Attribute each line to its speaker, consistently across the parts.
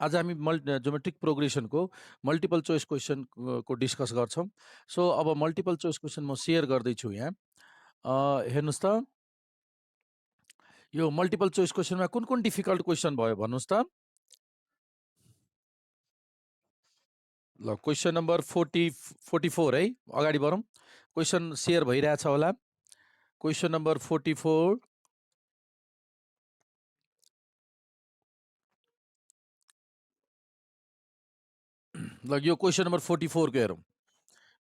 Speaker 1: आज हामी geometric प्रोग्रेसनको multiple choice question को डिस्कस गर्छौँ। सो अब मल्टिपल चोइस क्वेसन म सेयर गर्दैछु यहाँ। हेर्नुहोस् त, यो मल्टिपल चोइस क्वेसनमा कुन कुन डिफिकल्ट क्वेसन भयो भन्नुहोस् त। ल क्वेसन नम्बर 44 है, अगाडि बढौँ। क्वेसन सेयर भइरहेछ होला। Question number 44। ल यो क्वेसन नम्बर 44 को हेरौँ।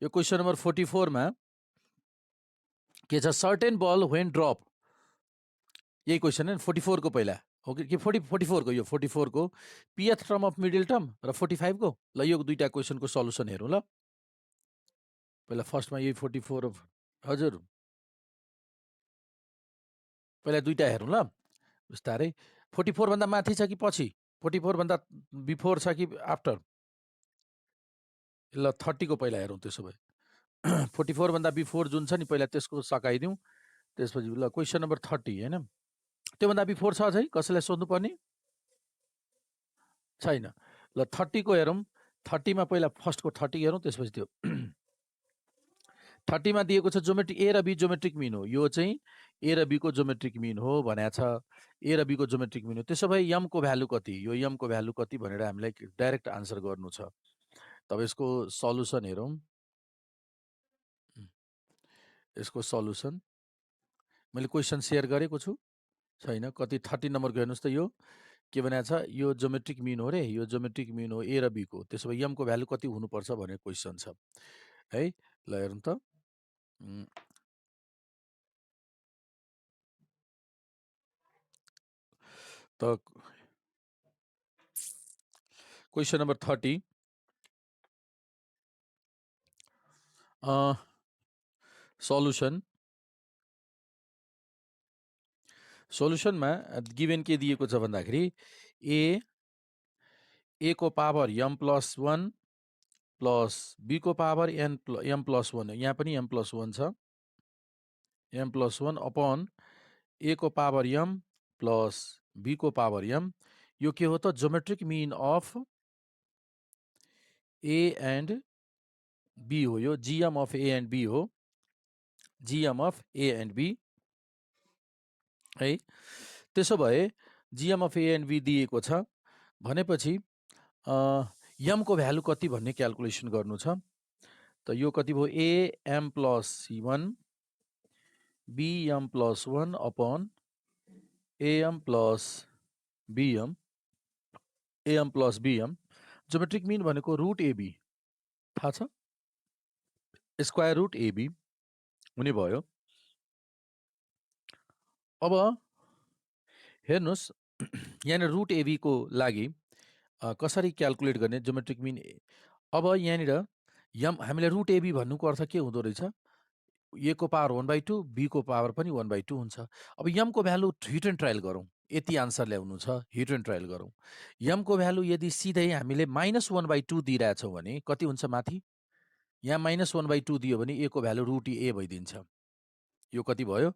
Speaker 1: यो क्वेसन नम्बर 44 मा के छ, सर्टेन बल व्हेन ड्रप। यही क्वेसन है 44 को पहिला हो कि 44 को, यो 44 को pth term of middle term र 45 को। ल यो दुईटा क्वेसनको सल्युसन हेरौँ। ल पहिला फर्स्टमा यही 44 हजुर पहिला दुईटा हेरौँ ल बिस्तारै। 44 भन्दा माथि छ कि पछि, 44 भन्दा बिफोर छ कि आफ्टर। ल 30 को पहिला हेरौँ त्यसो भए। 44 भन्दा बिफोर जुन छ नि पहिला त्यसको सकाइदिउँ। त्यसपछि ल क्वेसन नम्बर 30 हैन, त्योभन्दा बिफोर छ अझै कसैलाई सोध्नुपर्ने छैन। ल 30 को हेरौँ। 30 मा पहिला फर्स्टको 30 हेरौँ, त्यसपछि त्यो 30 मा दिएको छ ज्योमेट्रिक ए र बी ज्योमेट्रिक मिन हो। यो चाहिँ ए र बी को ज्योमेट्रिक मिन हो भनेको छ। ए र बी को ज्योमेट्रिक मिन हो। त्यसो भए यम को भ्यालु कति, यो यम को भ्यालु कति भनेर हामीलाई डाइरेक्ट आन्सर गर्नु छ। तब यसको सल्युसन हेरौँ। यसको सल्युसन मैले क्वेसन सेयर गरेको छु छैन, कति 30 नम्बरको हेर्नुहोस् त। यो के भनेको छ, यो ज्योमेट्रिक मिन हो रे, यो ज्योमेट्रिक मिन हो ए र बी को। त्यसो भए यम को भ्यालु कति हुनुपर्छ भन्ने क्वेसन छ है। ल हेरौँ त। त क्वेसन नम्बर 30 सल्युसन। सल्युसनमा गिभेन के दिएको छ भन्दाखेरि ए को power M plus 1 plus B को पावर एम प्लस 1, यहाँ पनि एम प्लस 1 छ, एम प्लस 1 अपन ए को पावर एम प्लस बी को पावर एम। यो के हो त, geometric mean of A and B हो। यो GM of A and B हो, GM of A and B है। त्यसो भए GM of A and B दिएको छ भनेपछि यम को भ्यालु कति भन्ने क्यालकुलेसन गर्नु छ। त यो कति भयो, A M plus C1 B M plus 1 upon AM plus BM, AM plus BM. Geometric mean भनेको रुट एबी थाहा छ, स्क्वायर रुट एबी हुने भयो। अब हेर्नुहोस् यहाँनिर रुट एबी को लागि कसरी क्यालकुलेट गर्ने ज्योमेट्रिक मिन। अब यहाँनिर यम हामीले रुट एबी भन्नुको अर्थ के हुँदो रहेछ, ए को पावर 1/2 बी को पावर पनि 1/2 हुन्छ। अब यम को भ्यालु हिट एन्ड ट्रायल गरौँ, यति आन्सर ल्याउनु छ, हिट एन्ड ट्रायल गरौँ। यम को भ्यालु यदि सिधै हामीले -1/2 दिइरहेछौँ भने कति हुन्छ माथि, यहाँ -1/2 दियो भने ए को भ्यालु रुट ए भइदिन्छ। यो कति भयो,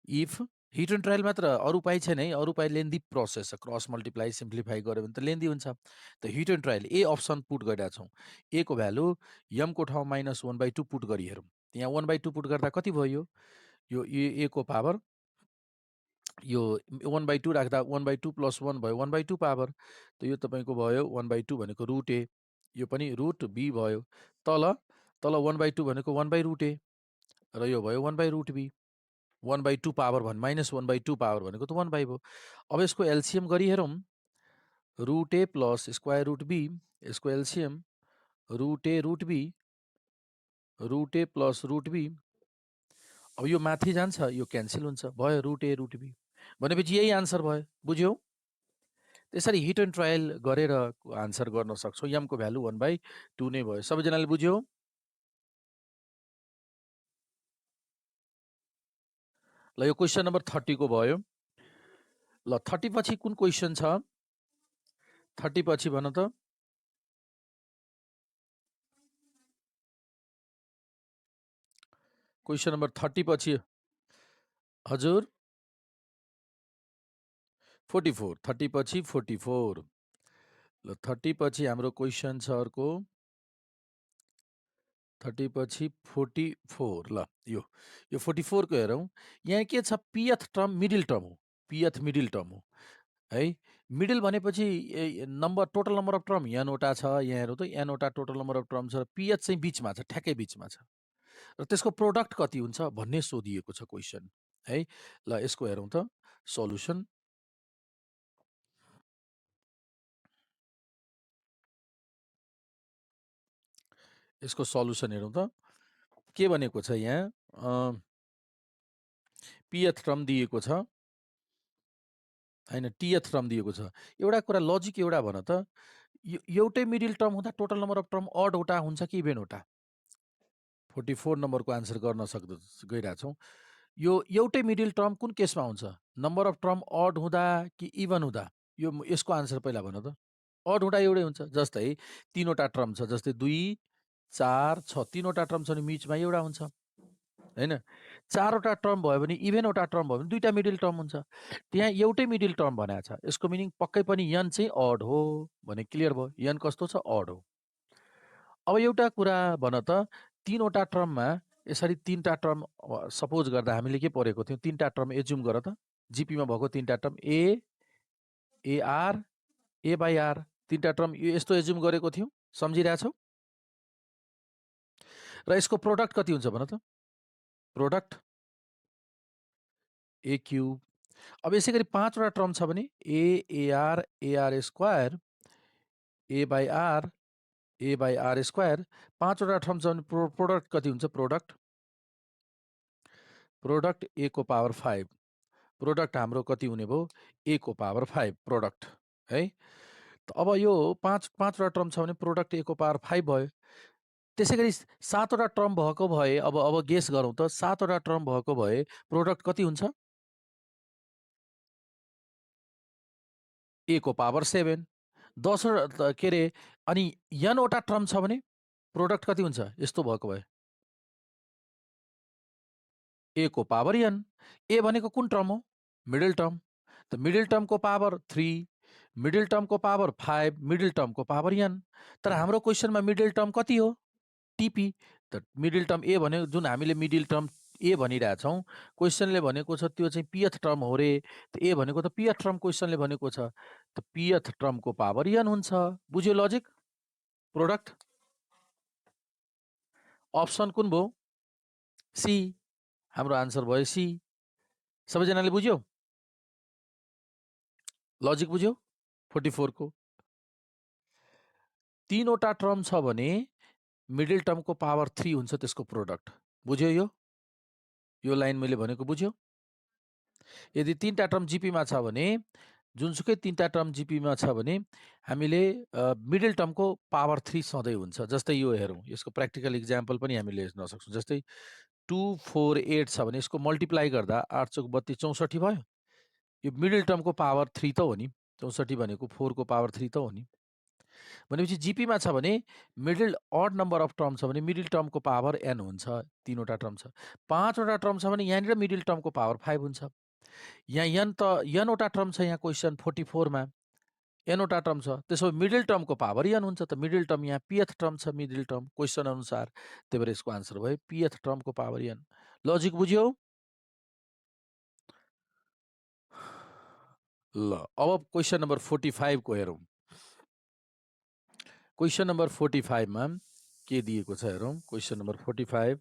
Speaker 1: इफ हिट एन्ड ट्रायल मात्र, अरू उपाय छैन है। अरू उपाय लेन्दी प्रोसेस छ, क्रस मल्टिप्लाई सिम्प्लिफाई गऱ्यो भने त लेन्दी हुन्छ। त hit and trial A option put गरिरहेको छौँ। ए को भ्यालु यमको ठाउँ -1/2 पुट गरी हेरौँ। यहाँ 1/2 पुट गर्दा कति भयो, यो ए को पावर, यो 1/2 राख्दा 1/2 प्लस 1 भयो 1/2 पावर। त यो तपाईँको भयो 1/2 भनेको रुट ए, यो पनि रुट बी भयो। तल 1/2 भनेको 1/√a र यो भयो 1/√b। 1/2 पावर -1/2 पावर भनेको त 1/2 भयो। अब यसको एलसीएम गरी हेरौँ, root A plus square root B, यसको LCM root A root B, root A plus root B. अब यो माथि जान्छ, यो क्यान्सल हुन्छ, भयो रुट ए रुट बी। भनेपछि यही आन्सर भयो, बुझ्यौ। त्यसरी हिट एन्ड ट्रायल गरेर आन्सर गर्न सक्छौँ। यमको भ्यालु 1/2 नै भयो। सबैजनाले बुझ्यौ। ल यो क्वेसन नम्बर 30 को भयो। ल 30 पछि कुन क्वेसन छ, 30 पछि भन त। क्वेसन नम्बर 30 पछि हजुर 44, 30 पछि 44। ल 30 पछि हाम्रो क्वेसन छ अर्को 30 पछि 44 ल यो 44 को हेरौँ। यहाँ के छ pth टर्म मिडल टर्म हो। pth मिडल टर्म हो है। मिडल भनेपछि number total number of term n वटा छ। यहाँ हेरौँ त n वटा टोटल नम्बर अफ टर्म छ। pth चाहिँ बिचमा छ, ठ्याक्कै बिचमा छ र त्यसको प्रोडक्ट कति हुन्छ भन्ने सोधिएको छ क्वेसन है। ल यसको हेरौँ त सल्युसन। यसको सल्युसन हेरौँ त के भनेको छ यहाँ pth टर्म दिएको छ हैन, tth टर्म दिएको छ। एउटा कुरा लजिक एउटा भन त, एउटै मिडल टर्म हुँदा total number of term odd वटा हुन्छ कि इभेन वटा? 44 नम्बरको आन्सर गर्न गइरहेछौँ। यो एउटै मिडल टर्म कुन केसमा हुन्छ? नम्बर अफ टर्म अड हुँदा कि इभन हुँदा? यो यसको आन्सर पहिला भन त। अड हुँदा एउटै हुन्छ। जस्तै 3 वटा टर्म छ, जस्तै 2 4 6 3 वटा टर्म छ भने बिचमा एउटा हुन्छ हैन। 4 वटा टर्म भयो भने इभेन वटा टर्म भयो भने दुईटा मिडल टर्म हुन्छ। त्यहाँ एउटै मिडल टर्म भनेको छ। यसको मिनिङ पक्कै पनि n चाहिँ अड हो भने क्लियर भयो। n कस्तो छ? अड हो। अब एउटा कुरा भन त, 3 वटा टर्ममा यसरी 3टा टर्म सपोज गर्दा हामीले के पढेको थियौँ? 3टा टर्म एज्युम गर त। जीपीमा भएको 3टा टर्म AR A/R 3टा टर्म यस्तो एज्युम गरेको थियौँ। सम्झिरहेछौ? र यसको प्रोडक्ट कति हुन्छ भन त? Product A cube. अब यसै गरी 5 वटा टर्म छ भने AR AR square A/R A/R square. 5 वटा टर्म छ भने प्रोडक्ट कति हुन्छ? प्रोडक्ट A को पावर 5। प्रोडक्ट हाम्रो कति हुने भयो? A को पावर 5 प्रोडक्ट है। अब यो 5 वटा टर्म छ भने प्रोडक्ट A को पावर 5 भयो। त्यसै गरी 7 वटा टर्म भएको भए अब गेस गरौँ त, 7 वटा टर्म भएको भए प्रोडक्ट कति हुन्छ? A को पावर 7। 10 के अरे अनि n वटा टर्म छ भने प्रोडक्ट कति हुन्छ? यस्तो भएको भए A को पावर n। A भनेको कुन टर्म हो? Middle term. त मिडल टर्मको पावर 3, मिडल टर्मको पावर 5, मिडल टर्मको पावर n। तर हाम्रो क्वेसनमा मिडल टर्म कति हो? टिपी। त मिडल टर्म A भनेको जुन हामीले मिडल टर्म A भनिरहेछौँ, क्वेसनले भनेको छ त्यो चाहिँ pth टर्म हो रे। त A भनेको त pth टर्म क्वेसनले भनेको छ। त pth टर्मको पावर n हुन्छ। बुझ्यो लजिक? प्रोडक्ट अप्सन कुन भयो? सी। हाम्रो आन्सर भयो सी। सबैजनाले बुझ्यो? लजिक बुझ्यो? 44 को 3 वटा टर्म छ भने मिडल टर्मको पावर 3 हुन्छ त्यसको प्रोडक्ट। बुझ्यो? यो लाइन मैले भनेको बुझ्यो? यदि 3टा टर्म जीपीमा छ भने, जुनसुकै 3टा टर्म जीपीमा छ भने हामीले मिडल टर्मको पावर 3 सधैँ हुन्छ। जस्तै यो हेरौँ, यसको प्र्याक्टिकल इक्जाम्पल पनि हामीले हेर्न सक्छौँ। जस्तै 2 4 8 छ भने यसको मल्टिप्लाई गर्दा 8 चौक 32 64 भयो। यो मिडल टर्मको पावर 3 त हो नि। 64 भनेको 4 को पावर 3 त हो नि। भनेपछि जीपीमा छ भने middle odd number of term छ भने मिडल टर्मको पावर n हुन्छ। 3 वटा टर्म छ। 5 वटा टर्म छ भने यहाँनिर मिडल टर्मको पावर 5 हुन्छ। यहाँ n वटा टर्म छ यहाँ क्वेसन 44 मा। n वटा टर्म छ। त्यसो भए मिडल टर्मको पावर n हुन्छ। त मिडल टर्म यहाँ pth टर्म छ, मिडल टर्म क्वेसन अनुसार। त्यही भएर यसको आन्सर भयो pth टर्मको पावर n। लजिक बुझ्यो? ल अब क्वेसन नम्बर 45 को हेरौँ। क्वेसन नम्बर 45 मा के दिएको छ हेरौँ। क्वेसन नम्बर 45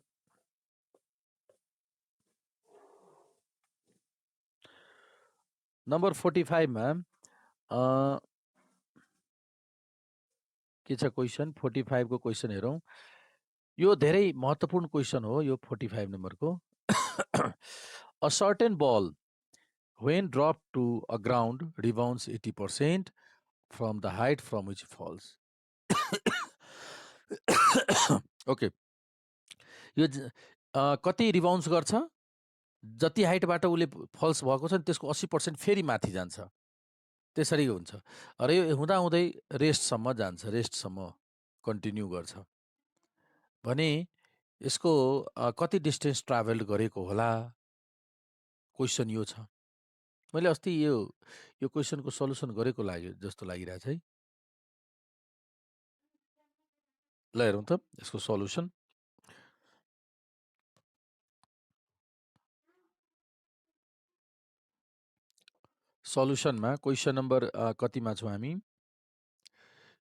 Speaker 1: नम्बर 45 मा के छ क्वेसन? 45 को क्वेसन हेरौँ। यो धेरै महत्त्वपूर्ण क्वेसन हो यो 45 नम्बरको। A certain ball when dropped to a ground rebounds 80% from the height from which it falls. Okay. यो कति रिबाउन्स गर्छ? जति हाइटबाट उसले फल्स भएको छ नि त्यसको 80% फेरि माथि जान्छ। त्यसरी हुन्छ। र यो हुँदाहुँदै रेस्टसम्म जान्छ, रेस्टसम्म कन्टिन्यू गर्छ भने यसको कति डिस्टेन्स ट्राभल गरेको होला? क्वेसन यो छ। मैले अस्ति यो क्वेसनको सल्युसन गरेको लाग्यो जस्तो लागिरहेछ है। ल हेरौँ त यसको सल्युसन। सल्युसनमा क्वेसन नम्बर कतिमा छौँ हामी?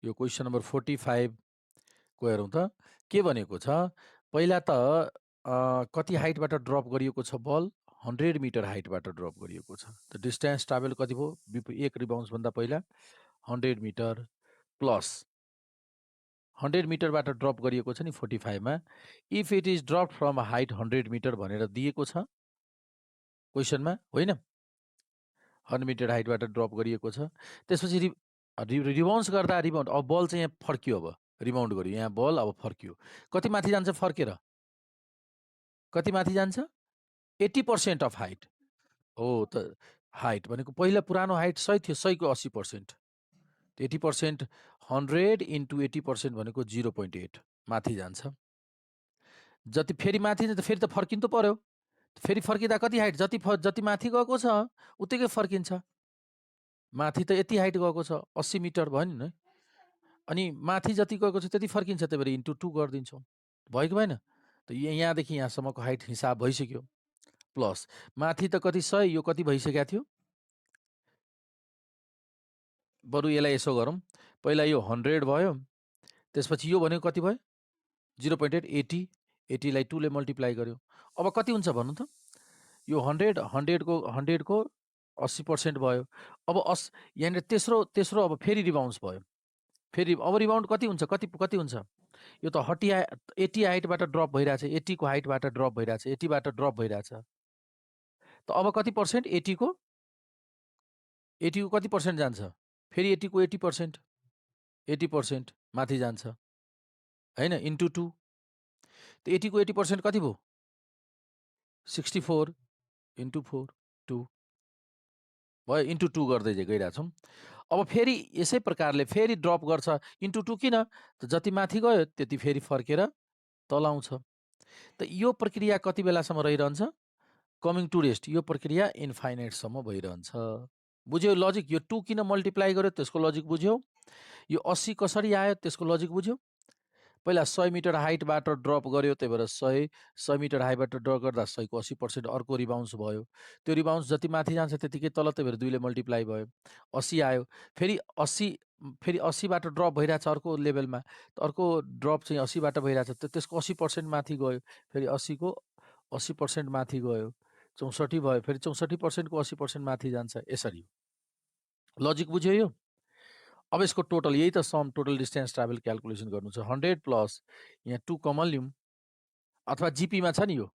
Speaker 1: यो क्वेसन नम्बर 45 को हेरौँ त। के भनेको छ, पहिला त कति हाइटबाट ड्रप गरिएको छ बल? 100 मिटर हाइटबाट ड्रप गरिएको छ। त डिस्टेन्स ट्राभल कति भयो? एक रिबाउन्सभन्दा पहिला 100 मिटर प्लस 100 मिटरबाट ड्रप गरिएको छ नि 45 मा। If it is drop from height 100 metre भनेर दिएको छ क्वेसनमा, होइन? 100 मिटर हाइटबाट ड्रप गरिएको छ। त्यसपछि रिबाउन्स गर्दा रिबाउन्ड, अब बल चाहिँ यहाँ फर्कियो, अब रिबाउन्ड गर्यो, यहाँ बल अब फर्कियो, कति माथि जान्छ फर्केर? कति माथि जान्छ? 80% अफ हाइट हो। त हाइट भनेको पहिला पुरानो हाइट 100 थियो, 100 को 80%, 80% 100 इन्टु 80% भनेको 0.8 माथि जान्छ। जति फेरि माथि जान्छ फेरि त फर्किनु त पर्यो। फेरि फर्किँदा कति हाइट? जति माथि गएको छ उत्तिकै फर्किन्छ। माथि त यति हाइट गएको छ 80 मिटर भयो नि। अनि माथि जति गएको छ त्यति फर्किन्छ, त्यही भएर इन्टु 2 गरिदिन्छौँ, भयो कि भएन? त यहाँदेखि यहाँसम्मको हाइट हिसाब भइसक्यो। प्लस माथि त कति 100, यो कति भइसकेको थियो? बरु यसलाई यसो गरौँ, पहिला यो 100 भयो, त्यसपछि यो भनेको कति भयो? 0.8, 80, 80 लाई 2 ले मल्टिप्लाई गर्यो। अब कति हुन्छ भन्नु त? यो 100 को 80% भयो। अब यहाँनिर तेस्रो अब फेरि रिबाउन्स भयो। फेरि अब रिबाउन्ड कति हुन्छ? कति हुन्छ? यो त 80 हाइटबाट ड्रप भइरहेछ, 80 को हाइटबाट ड्रप भइरहेछ, 80 बाट ड्रप भइरहेछ। त अब कति पर्सेन्ट? 80 को कति पर्सेन्ट जान्छ? फेरि 80 को 80%, 80% माथि जान्छ, होइन? इन्टु 2। त 80 को 80% कति भयो? 64 इन्टु 4, 2 भयो, इन्टु 2 गर्दै गइरहेछौँ। अब फेरि यसै प्रकारले फेरि ड्रप गर्छ, इन्टु 2 किन? त जति माथि गयो त्यति फेरि फर्केर तल आउँछ। त यो प्रक्रिया कति बेलासम्म रहिरहन्छ? Coming to rest. यो प्रक्रिया इन्फाइनाइटसम्म भइरहन्छ। बुझ्यो लजिक? यो 2 किन मल्टिप्लाई गर्यो त्यसको लजिक बुझ्यो? यो 80 कसरी आयो त्यसको लजिक बुझ्यो? पहिला 100 मिटर हाइटबाट ड्रप गर्यो, त्यही भएर 100 मिटर हाइटबाट ड्रप गर्दा 100 को 80% अर्को रिबाउन्स भयो। त्यो रिबाउन्स जति माथि जान्छ त्यतिकै तल, त्यही भएर 2 ले मल्टिप्लाई भयो, 80 आयो। फेरि 80 बाट ड्रप भइरहेछ अर्को लेभलमा, अर्को ड्रप चाहिँ 80 बाट भइरहेछ, त्यसको 80% माथि गयो, फेरि 80 को 80% माथि गयो, 64 भयो, फेरि 64% को 80% माथि जान्छ। यसरी लजिक बुझ्यो यो? अब यसको टोटल, यही त sum, total distance travel calculation गर्नु छ। 100 प्लस यहाँ 2 कमन लिउँ, अथवा जिपीमा छ नि, यो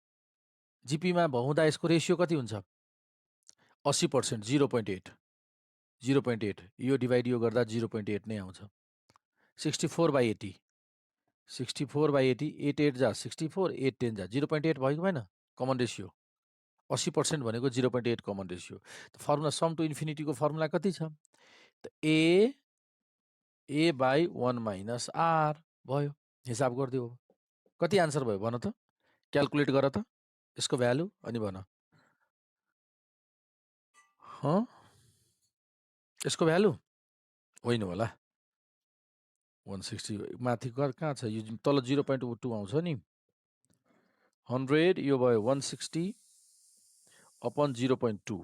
Speaker 1: जिपीमा हुँदा यसको रेसियो कति हुन्छ? 80%, 0.8, 0.8, यो डिभाइड यो गर्दा 0.8 नै आउँछ। 64/80, 64/80, 8 8 जा 64, 8 10 जा 0.8 भयो कि भएन? कमन रेसियो 80% भनेको 0.8 common ratio. Formula sum to इन्फिनिटीको फर्मुला कति छ? त a/1 माइनस r भयो। हिसाब गरिदियो, कति आन्सर भयो भन त? क्यालकुलेट गर त यसको भ्यालु अनि भन। यसको भ्यालु होइन होला, 160 माथि कहाँ छ? यो तल 0.2 आउँछ नि। 100 यो भयो 160 अपन 0.2,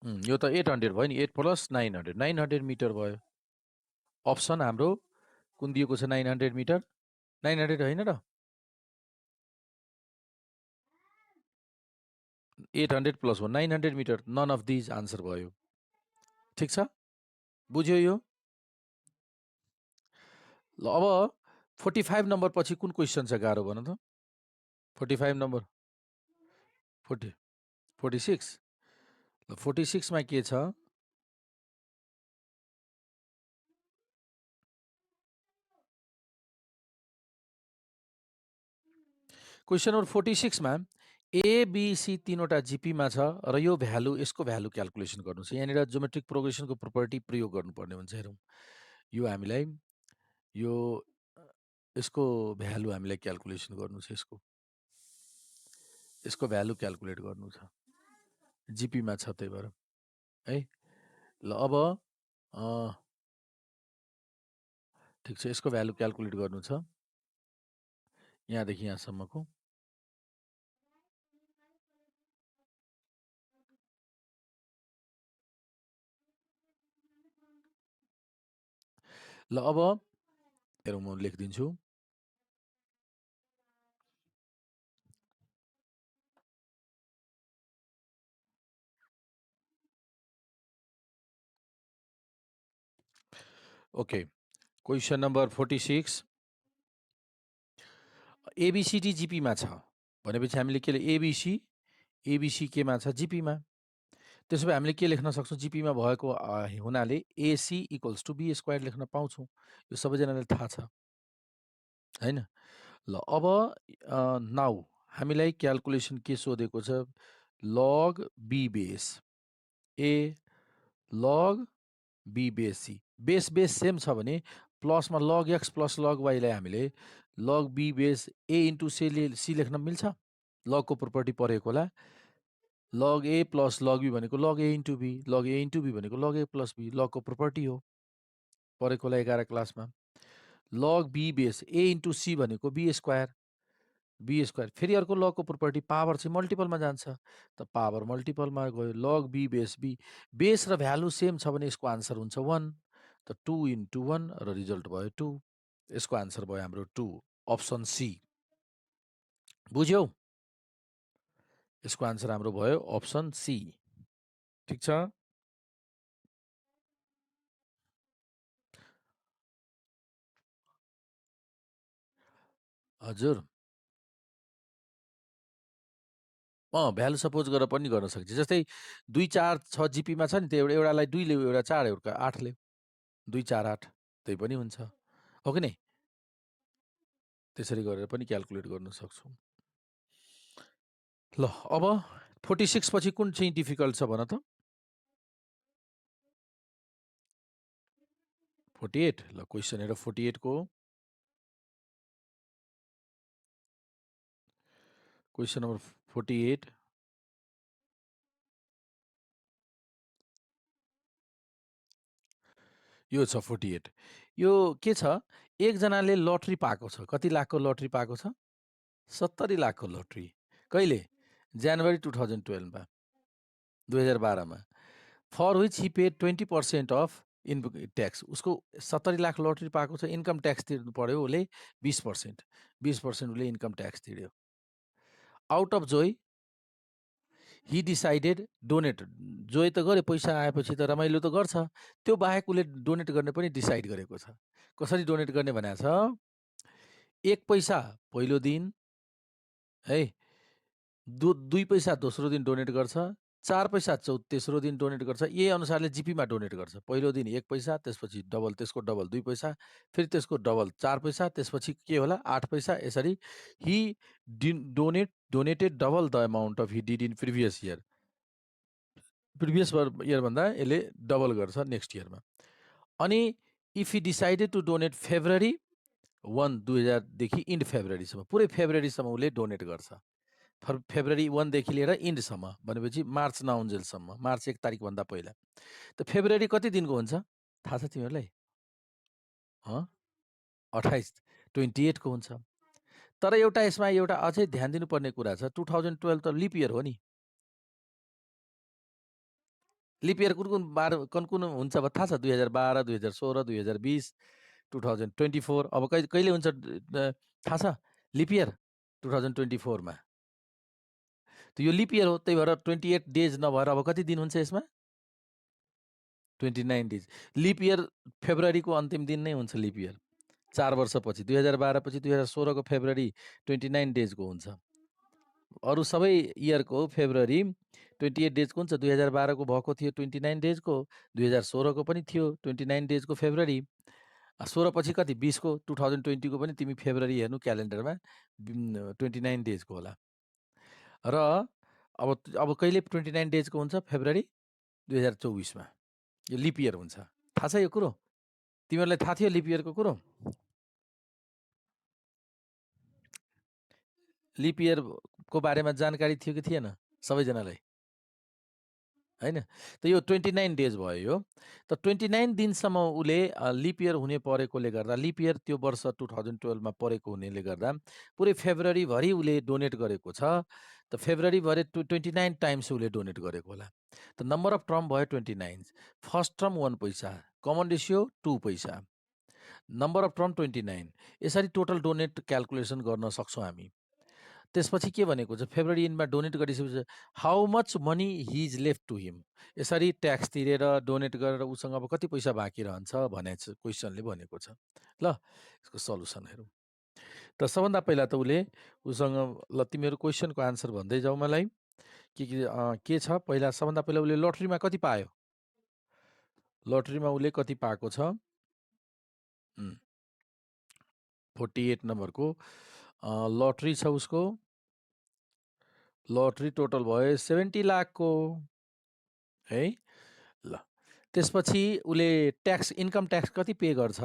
Speaker 1: यो त 800 भयो नि। 8 प्लस 900, 900 मिटर भयो। अप्सन हाम्रो कुन दिएको छ? 900 मिटर, 900 होइन र, 800 plus 1, 900 metre. None of these answer भयो। ठिक छ, बुझ्यो यो? ल अब 45 नम्बर पछि कुन क्वेसन छ गाह्रो भन त? 45 नम्बर 46। 46 मा के छ? क्वेसन नम्बर 46 मा एबिसी तीनवटा जिपीमा छ र यो भ्यालु, यसको भ्यालु क्यालकुलेसन गर्नु छ। यहाँनिर ज्योमेट्रिक प्रोग्रेसनको प्रोपर्टी प्रयोग गर्नुपर्ने हुन्छ। हेरौँ, यो हामीलाई यो यसको भ्यालु हामीलाई क्यालकुलेसन गर्नु छ। यसको भ्यालु क्यालकुलेट गर्नु छ, जिपीमा छ, त्यही भएर है। ल अब ठिक छ, यसको भ्यालु क्याल्कुलेट गर्नु छ यहाँदेखि यहाँसम्मको। ल अब हेरौँ, म लेखिदिन्छु। ओके, क्वेसन नम्बर 46 एबिसिडी जिपीमा छ भनेपछि हामीले के एबिसी केमा छ, जिपीमा। त्यसो भए हामीले के लेख्न सक्छौँ, जिपीमा भएको हुनाले AC equals to B square लेख्न पाउँछौँ। यो सबैजनालाई थाहा छ होइन। ल अब नाउ हामीलाई क्याल्कुलेसन के सोधेको छ, log B base A log B base C. Base same छ भने प्लसमा लग एक्स प्लस लग वाईलाई हामीले log B base A into C लेख्न मिल्छ। लगको प्रोपर्टी परेको होला। लग ए प्लस लग बी भनेको log A into B, log A into B भनेको लग ए प्लस बी, लगको प्रोपर्टी हो, परेको होला 11 क्लासमा। Log B base A into C भनेको बी स्क्वायर, फेरि अर्को लगको प्रोपर्टी पावर चाहिँ मल्टिपलमा जान्छ, त पावर मल्टिपलमा गयो। लग बी बेस र भ्यालु सेम छ भने यसको आन्सर हुन्छ 1, त 2 इन्टु 1 र रिजल्ट भयो 2। यसको आन्सर भयो हाम्रो 2, अप्सन सी। बुझ्यौ? यसको आन्सर हाम्रो भयो अप्सन सी। ठिक छ? हजुर, भ्यालु सपोज गरेर पनि गर्न सक्छ। जस्तै 2 4 6 जिपीमा छ नि, त्यो एउटालाई 2 ल्याऊ, एउटा 4, एउटा 8 ल्याऊ, 2 4 8 त्यही पनि हुन्छ, हो कि नै? त्यसरी गरेर पनि क्याल्कुलेट गर्न सक्छौँ। ल अब 46 पछि कुन चाहिँ डिफिकल्ट छ भन त? 48। ल क्वेसन हेर 48 को। क्वेसन नम्बर 48 यो छ 48। यो के छ, एकजनाले लटरी पाएको छ। कति लाखको लटरी पाएको छ? 70 लाखको लटरी। कहिले? जनवरी 2012 मा, 2012 मा। For which he paid 20% of tax. उसको 70 लाख लटरी पाएको छ, इन्कम ट्याक्स तिर्नु पर्यो उसले 20%, 20% उसले इन्कम ट्याक्स तिर्यो। Out of Joy he decided donate. Joy त गरे, पैसा आएपछि त रमाइलो त गर्छ, त्यो बाहेक उसले डोनेट गर्ने पनि डिसाइड गरेको छ। कसरी डोनेट गर्ने भनेको छ, 1 पैसा पहिलो दिन है, 2 पैसा दोस्रो दिन डोनेट गर्छ, 4 पैसा तेस्रो दिन डोनेट गर्छ। यही अनुसारले जिपीमा डोनेट गर्छ। पहिलो दिन 1 पैसा, त्यसपछि डबल, त्यसको डबल 2 पैसा, फेरि त्यसको डबल 4 पैसा, त्यसपछि के होला 8 पैसा। यसरी ही donated double the amount of he did in previous year. Previous इयरभन्दा यसले डबल गर्छ नेक्स्ट इयरमा। अनि if he decided to donate February 1 2000देखि इन्ड फेब्रुअरीसम्म, पुरै फेब्रुअरीसम्म उसले डोनेट गर्छ। फेब्रुअरी 1 देखि लिएर इन्डसम्म भनेपछि मार्च नआउन्जेलसम्म, मार्च 1 तारिकभन्दा पहिला। त फेब्रुअरी कति दिनको हुन्छ थाहा छ तिमीहरूलाई? 28, 28 को हुन्छ। तर एउटा यसमा एउटा अझै ध्यान दिनुपर्ने कुरा छ, 2012 त लिप इयर हो नि। लिप इयर कुन कुन बार कुन कुन हुन्छ थाहा छ? 2012, 2016, 2020, 2024। अब कहिले हुन्छ थाहा छ लिप इयर? 2024 मा। त यो लिप इयर हो, त्यही भएर 28 डेज नभएर अब कति दिन हुन्छ यसमा? 29 डेज। लिप इयर फेब्रुअरीको अन्तिम दिन नै हुन्छ लिप इयर। 4 वर्षपछि 2012 पछि 2016 को फेब्रुअरी 29 डेजको हुन्छ। अरू सबै इयरको फेब्रुअरी 28 डेजको हुन्छ। 2012 को भएको थियो 29 डेजको, 2016 को पनि थियो 29 डेजको फेब्रुअरी। 16 पछि कति 20 को 2020 को पनि तिमी फेब्रुअरी हेर्नु क्यालेन्डरमा 29 डेजको होला। र अब कहिले 29 डेजको हुन्छ फेब्रुअरी? 2024 मा। यो लिप इयर हुन्छ। थाहा छ यो कुरो? तिमीहरूलाई थाहा थियो लिप इयरको कुरो? लिप इयरको बारेमा जानकारी थियो कि थिएन सबैजनालाई? होइन? त यो 29 डेज भयो यो। त 29 दिनसम्म उसले लिप इयर हुने परेकोले गर्दा, लिप इयर त्यो वर्ष 2012 मा परेको हुनेले गर्दा पुरै फेब्रुअरीभरि उसले डोनेट गरेको छ। त फेब्रुअरीभरि 29 टाइम्स उसले डोनेट गरेको होला। त नम्बर अफ टर्म भयो 29। फर्स्ट टर्म 1 पैसा, कमन रेसियो 2 पैसा, नम्बर अफ टर्म 29। यसरी टोटल डोनेट क्याल्कुलेसन गर्न सक्छौँ हामी। त्यसपछि के भनेको छ, फेब्रुअरी एन्डमा डोनेट गरिसकेपछि how much money he is left to him, यसरी ट्याक्स तिरेर डोनेट गरेर उसँग अब कति पैसा बाँकी रहन्छ भने क्वेसनले भनेको छ। ल यसको सल्युसन हेरौँ। त सबभन्दा पहिला त उसले उसँग, ल तिमीहरू क्वेसनको आन्सर भन्दै जाऊ मलाई के छ। पहिला सबभन्दा पहिला उसले लटरीमा कति पायो, लटरीमा उसले कति पाएको छ, 48 नम्बरको लटरी छ उसको। लटरी टोटल भयो 70 लाखको है। ल त्यसपछि उसले ट्याक्स, इन्कम ट्याक्स कति पे गर्छ,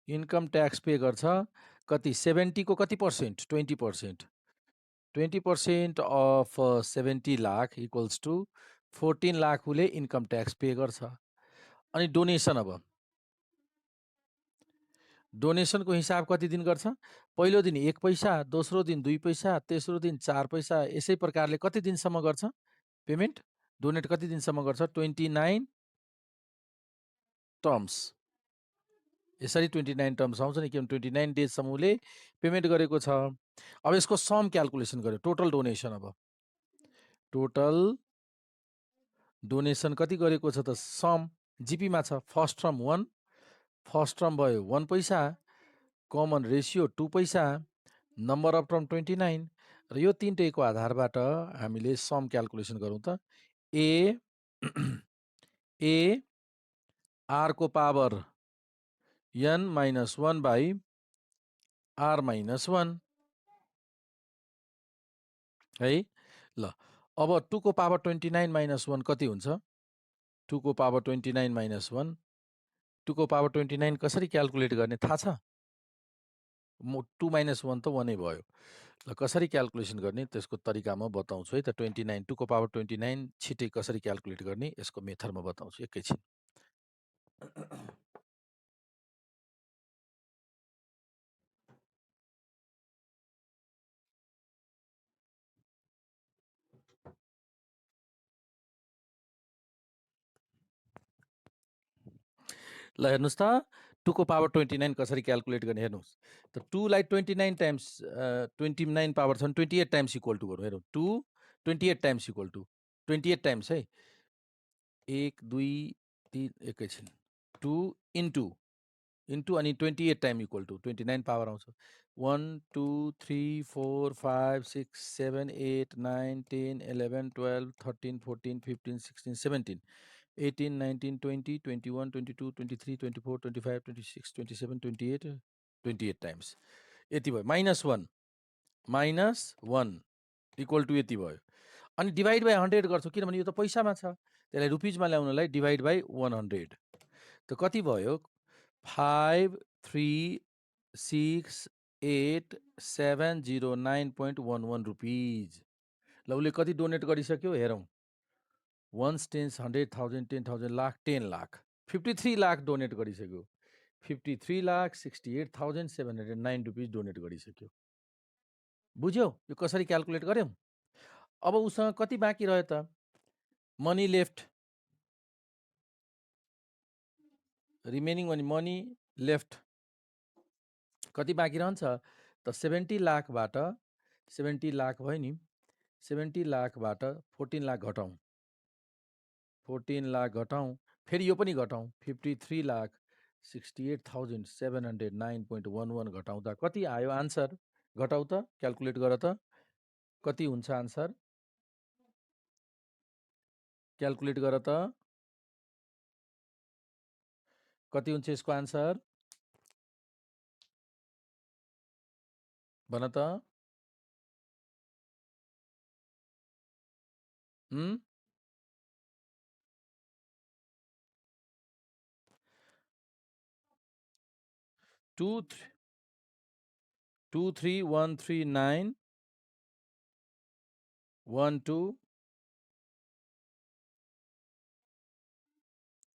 Speaker 1: इन्कम ट्याक्स पे गर्छ कति, 70 को कति percent, 20%। 20% of 70 lakh equals to 14 lakh उसले इन्कम ट्याक्स पे गर्छ। अनि डोनेसन, अब डोनेसनको हिसाब कति दिन गर्छ, पहिलो दिन 1 पैसा, दोस्रो दिन 2 पैसा, तेस्रो दिन 4 पैसा, यसै प्रकारले कति दिनसम्म गर्छ पेमेन्ट, डोनेट कति दिनसम्म गर्छ, 29 टर्म्स। यसरी 29 टर्म्स आउँछ नि, किनभने 29 डेजसम्म उसले पेमेन्ट गरेको छ। अब यसको सम क्याल्कुलेसन गर्यो, टोटल डोनेसन। अब टोटल डोनेसन कति गरेको छ त, सम जिपीमा छ। फर्स्ट टर्म 1, फर्स्ट टर्म भयो 1 पैसा, कमन रेसियो 2 पैसा, नम्बर अफ टर्म 29। र यो तीनटैको आधारबाट हामीले सम क्याल्कुलेसन गरौँ त। ए ए आर को power n minus 1 by R minus 1 है। ल अब 2 को पावर 29 माइनस 1 कति हुन्छ, 2 को पावर 29 माइनस 1, 2 को पावर 29 कसरी क्याल्कुलेट गर्ने थाहा छ, 2 माइनस 1 त 1 नै भयो। ल कसरी क्याल्कुलेसन गर्ने त्यसको तरिका म बताउँछु है त। 29, 2 को पावर 29 छिटै कसरी क्याल्कुलेट गर्ने यसको मेथड म बताउँछु एकैछिन। ल हेर्नुहोस् त, 2 को पावर 29 कसरी क्याल्कुलेट गर्ने हेर्नुहोस् त। 2 लाई 29 टाइम्स 29 पावर छ भने 28 टाइम्स इक्वल टु गरौँ। हेरौँ, 2 28 टाइम्स इक्वल टु 28 टाइम्स है, 1 2 3 एकैछिन, 2 इन्टु इन्टु अनि 28 टाइम इक्वल टु 29 पावर आउँछ। 1 2 3 4 5 6 7 8 9 10 11 12 13 14 15 16 17 18 19 20 21 22 23 24 25 26 27 28 28 टाइम्स यति भयो। माइनस 1 इक्वल टु यति भयो। अनि डिभाइड बाई 100 गर्छौँ, किनभने यो त पैसामा छ, त्यसलाई रुपिजमा ल्याउनलाई डिभाइड बाई 100। त कति भयो, 5 3 6 8 709.11 रुपिज। ल उसले कति डोनेट गरिसक्यो हेरौँ, 1 10 100 1000 10,000 लाख 10 लाख 53 लाख डोनेट गरिसक्यो। 53 लाख 68,709 रुपिज डोनेट गरिसक्यो। बुझ्यौ यो कसरी क्याल्कुलेट गर्यौँ। अब उसँग कति बाँकी रह्यो त, मनी लेफ्ट, रिमेनिङ अनि मनी लेफ्ट कति बाँकी रहन्छ त, 70 लाखबाट 70 लाख भयो नि, 70 लाखबाट 14 लाख घटाउँ, 14 लाख घटाउँ, फेरि यो पनि घटाउँ, 53 लाख 68,709.11 घटाउँदा कति आयो आन्सर, घटाउ त, क्याल्कुलेट गर त कति हुन्छ आन्सर, क्याल्कुलेट गर त कति हुन्छ यसको आन्सर, भन त। 23139 1 2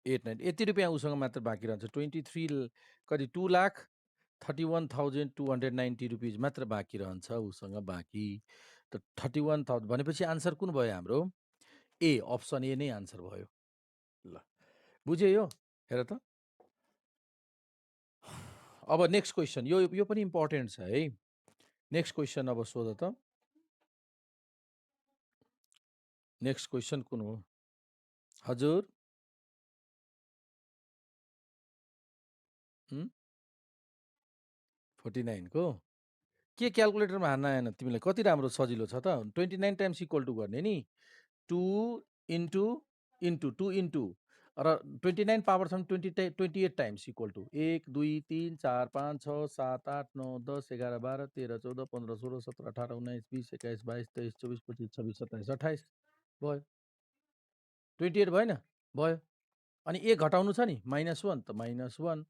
Speaker 1: 8 9 यति रुपियाँ उसँग मात्र बाँकी रहन्छ 23 कति 2,31,290 रुपिज मात्र बाँकी रहन्छ उसँग बाँकी त 31,000 भनेपछि आन्सर कुन भयो हाम्रो ए अप्सन ए नै आन्सर भयो ल बुझ्यो यो हेर त अब नेक्स्ट क्वेसन यो पनि इम्पोर्टेन्ट छ है नेक्स्ट क्वेसन अब सोध त नेक्स्ट क्वेसन कुन हो हजुर 49 को के क्यालकुलेटरमा हान्न आएन तिमीलाई कति राम्रो सजिलो छ त 29 टाइम्स इक्वल टु गर्ने नि 2 इन्टु इन्टु 2 इन्टु र 29 पावर छ 28 टाइम्स इक्वल टु 1 2 3 4 5 6 7 8 9 10 11 12 13 14 15 16 17 18 19 20 21 22 23 24 25 26 27 28 भयो 28 भएन भयो अनि एक घटाउनु छ नि -1 त -1